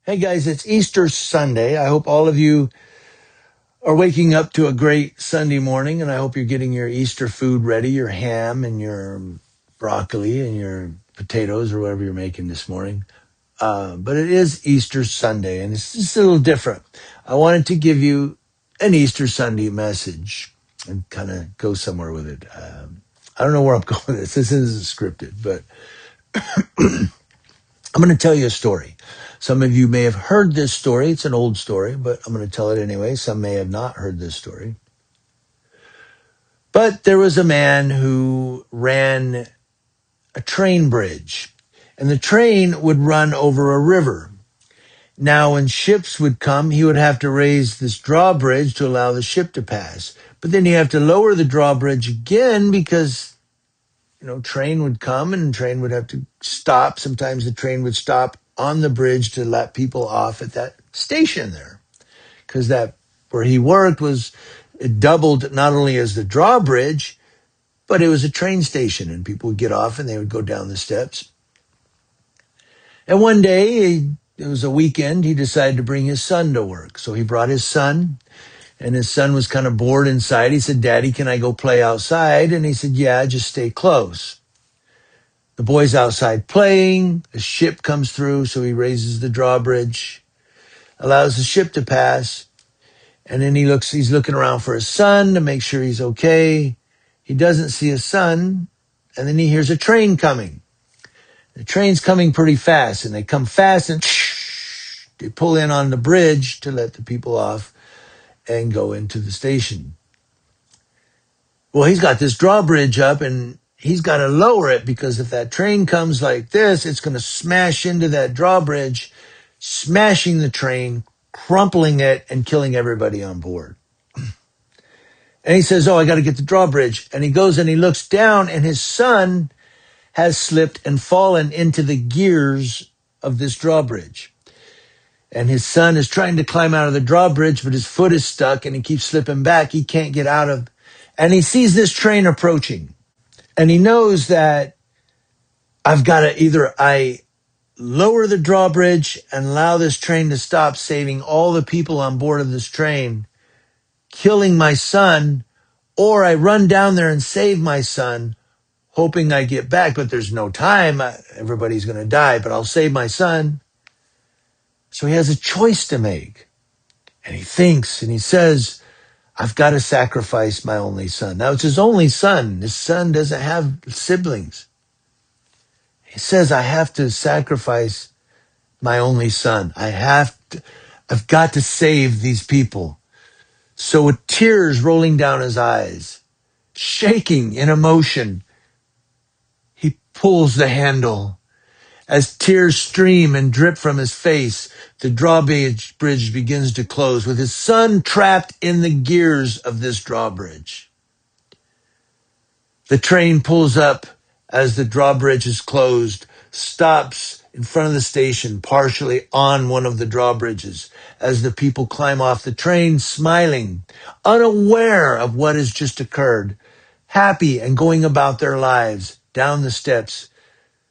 Hey guys, it's Easter Sunday. I hope all of you are waking up to a great Sunday morning, and I hope you're getting your Easter food ready, your ham and your broccoli and your potatoes or whatever you're making this morning. But it is Easter Sunday, and it's just a little different. I wanted to give you an Easter Sunday message and kind of go somewhere with it. I don't know where I'm going with this. This isn't scripted, but I'm going to tell you a story. Some of you may have heard this story. It's an old story, but I'm going to tell it anyway. Some may have not heard this story. But there was a man who ran a train bridge, and the train would run over a river. Now, when ships would come, he would have to raise this drawbridge to allow the ship to pass. But then you have to lower the drawbridge again because train would come and the train would have to stop. Sometimes the train would stop on the bridge to let people off at that station there. Because that where he worked was it doubled not only as the drawbridge, but it was a train station and people would get off and they would go down the steps. And one day, it was a weekend, he decided to bring his son to work. So he brought his son, and his son was kind of bored inside. He said, "Daddy, can I go play outside?" And he said, "Yeah, just stay close." The boy's outside playing. A ship comes through, so he raises the drawbridge, allows the ship to pass, and then he's looking around for his son to make sure he's okay. He doesn't see his son, and then he hears a train coming. The train's coming pretty fast, and they come fast and they pull in on the bridge to let the people off and go into the station. Well, he's got this drawbridge up, and he's got to lower it because if that train comes like this, it's going to smash into that drawbridge, smashing the train, crumpling it, and killing everybody on board. And he says, "Oh, I got to get the drawbridge." And he goes and he looks down, and his son has slipped and fallen into the gears of this drawbridge. And his son is trying to climb out of the drawbridge, but his foot is stuck and he keeps slipping back. He can't get out of, and he sees this train approaching. And he knows that I lower the drawbridge and allow this train to stop, saving all the people on board of this train, killing my son, or I run down there and save my son, hoping I get back, but there's no time. Everybody's going to die, but I'll save my son. So he has a choice to make. And he thinks and he says, "I've got to sacrifice my only son." Now it's his only son. His son doesn't have siblings. He says, "I have to sacrifice my only son. I've got to save these people." So with tears rolling down his eyes, shaking in emotion, he pulls the handle. As tears stream and drip from his face, the drawbridge begins to close with his son trapped in the gears of this drawbridge. The train pulls up as the drawbridge is closed, stops in front of the station, partially on one of the drawbridges, as the people climb off the train, smiling, unaware of what has just occurred, happy and going about their lives down the steps,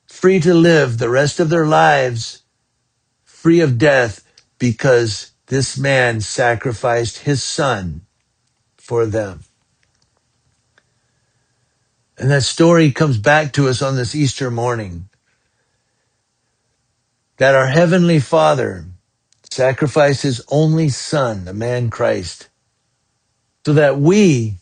free to live the rest of their lives, free of death, because this man sacrificed his son for them. And that story comes back to us on this Easter morning, that our Heavenly Father sacrificed his only son, the man Christ, so that we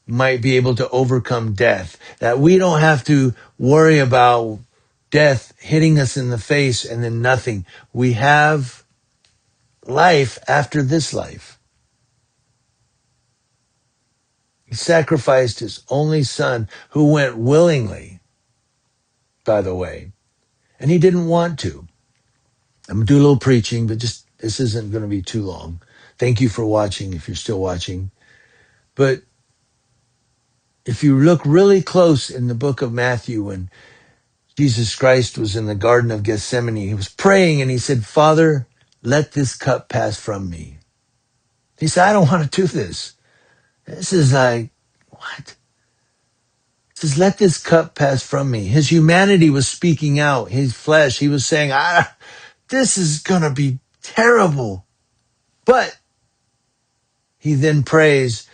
might be able to overcome death, that we don't have to worry about death hitting us in the face and then nothing. We have life after this life. He sacrificed his only son, who went willingly, by the way, and he didn't want to. I'm going to do a little preaching, but this isn't going to be too long. Thank you for watching, if you're still watching. But if you look really close in the book of Matthew, when Jesus Christ was in the Garden of Gethsemane, he was praying and he said, "Father, let this cup pass from me." He said, "I don't want to do this." This is like, what? He says, "Let this cup pass from me." His humanity was speaking out, his flesh. He was saying, this is going to be terrible. But he then prays,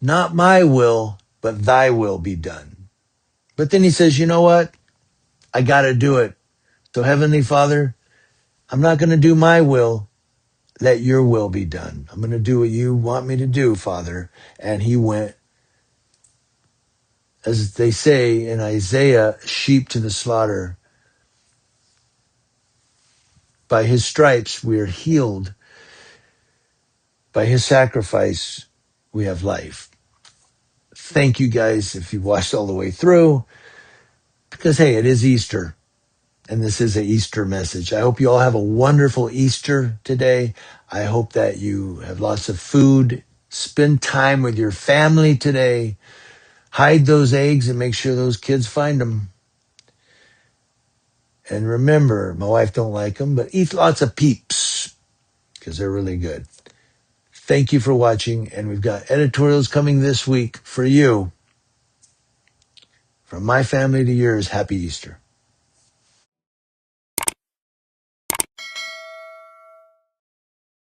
not my will, but thy will be done. But then he says, you know what? I got to do it. So Heavenly Father, I'm not going to do my will. Let your will be done. I'm going to do what you want me to do, Father. And he went, as they say in Isaiah, sheep to the slaughter. By his stripes, we are healed. By his sacrifice, we have life. Thank you guys if you watched all the way through, because hey, it is Easter. And this is an Easter message. I hope you all have a wonderful Easter today. I hope that you have lots of food. Spend time with your family today. Hide those eggs and make sure those kids find them. And remember, my wife don't like them, but eat lots of Peeps because they're really good. Thank you for watching. And we've got editorials coming this week for you. From my family to yours, happy Easter.